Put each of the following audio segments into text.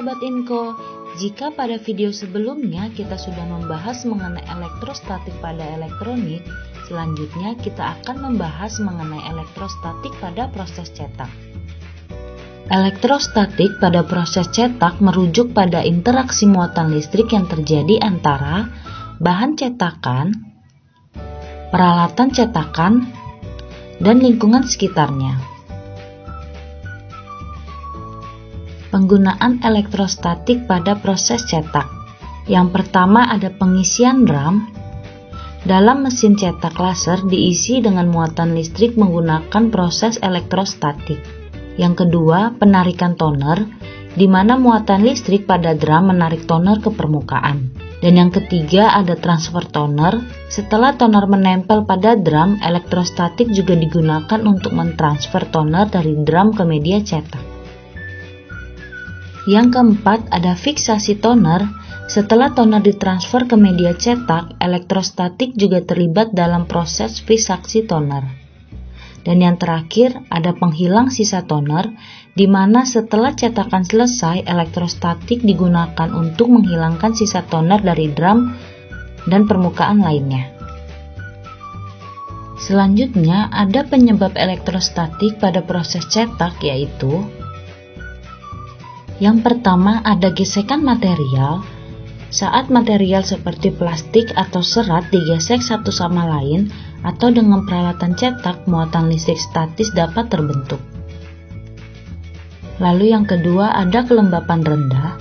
Sobat Inko, jika pada video sebelumnya kita sudah membahas mengenai elektrostatik pada elektronik, selanjutnya kita akan membahas mengenai elektrostatik pada proses cetak. Elektrostatik pada proses cetak merujuk pada interaksi muatan listrik yang terjadi antara bahan cetakan, peralatan cetakan, dan lingkungan sekitarnya. Penggunaan elektrostatik pada proses cetak. Yang pertama ada pengisian drum. Dalam mesin cetak laser diisi dengan muatan listrik menggunakan proses elektrostatik. Yang kedua, penarikan toner, di mana muatan listrik pada drum menarik toner ke permukaan. Dan yang ketiga ada transfer toner. Setelah toner menempel pada drum, elektrostatik juga digunakan untuk mentransfer toner dari drum ke media cetak. Yang keempat ada fiksasi toner. Setelah toner ditransfer ke media cetak, elektrostatik juga terlibat dalam proses fiksasi toner. Dan yang terakhir ada penghilang sisa toner, di mana setelah cetakan selesai, elektrostatik digunakan untuk menghilangkan sisa toner dari drum dan permukaan lainnya. Selanjutnya ada penyebab elektrostatik pada proses cetak, yaitu yang pertama ada gesekan material. Saat material seperti plastik atau serat digesek satu sama lain atau dengan peralatan cetak, muatan listrik statis dapat terbentuk. Lalu yang kedua ada kelembapan rendah.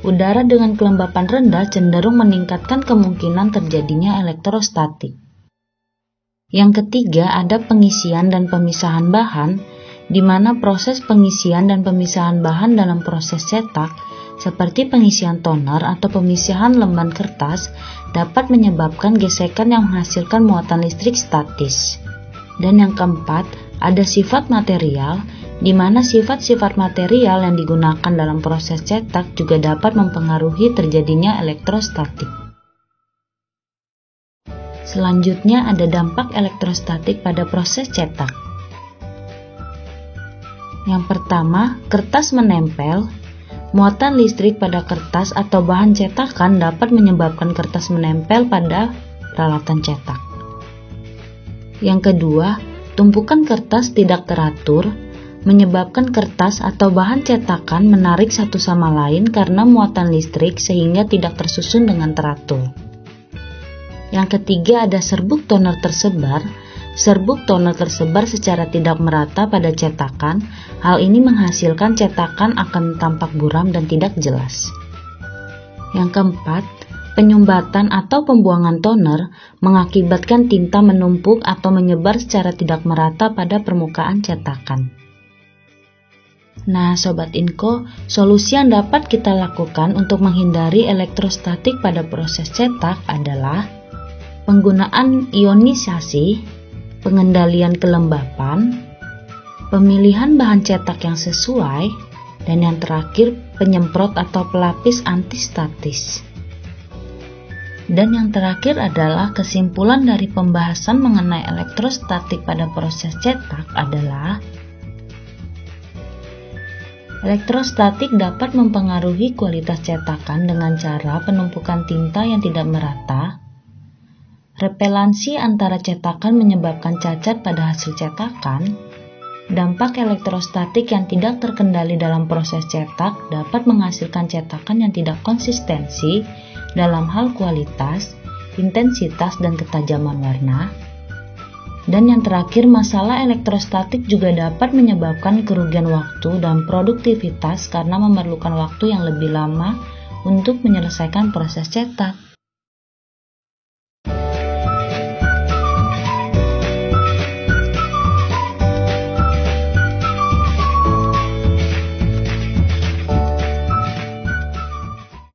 Udara dengan kelembapan rendah cenderung meningkatkan kemungkinan terjadinya elektrostatik. Yang ketiga ada pengisian dan pemisahan bahan, di mana proses pengisian dan pemisahan bahan dalam proses cetak, seperti pengisian toner atau pemisahan lembar kertas, dapat menyebabkan gesekan yang menghasilkan muatan listrik statis. Dan yang keempat, ada sifat material, di mana sifat-sifat material yang digunakan dalam proses cetak juga dapat mempengaruhi terjadinya elektrostatik. Selanjutnya ada dampak elektrostatik pada proses cetak. Yang pertama, kertas menempel. Muatan listrik pada kertas atau bahan cetakan dapat menyebabkan kertas menempel pada peralatan cetak. Yang kedua, tumpukan kertas tidak teratur, menyebabkan kertas atau bahan cetakan menarik satu sama lain karena muatan listrik sehingga tidak tersusun dengan teratur. Yang ketiga ada serbuk toner tersebar. Serbuk toner tersebar secara tidak merata pada cetakan. Hal ini menghasilkan cetakan akan tampak buram dan tidak jelas. Yang keempat, penyumbatan atau pembuangan toner mengakibatkan tinta menumpuk atau menyebar secara tidak merata pada permukaan cetakan. Nah, Sobat Inko, solusi yang dapat kita lakukan untuk menghindari elektrostatik pada proses cetak adalah penggunaan ionisasi, pengendalian kelembapan, pemilihan bahan cetak yang sesuai, dan yang terakhir penyemprot atau pelapis antistatis. Dan yang terakhir adalah kesimpulan dari pembahasan mengenai elektrostatik pada proses cetak adalah elektrostatik dapat mempengaruhi kualitas cetakan dengan cara penumpukan tinta yang tidak merata. Repelansi antara cetakan menyebabkan cacat pada hasil cetakan. Dampak elektrostatik yang tidak terkendali dalam proses cetak dapat menghasilkan cetakan yang tidak konsistensi dalam hal kualitas, intensitas, dan ketajaman warna. Dan yang terakhir, masalah elektrostatik juga dapat menyebabkan kerugian waktu dan produktivitas karena memerlukan waktu yang lebih lama untuk menyelesaikan proses cetak.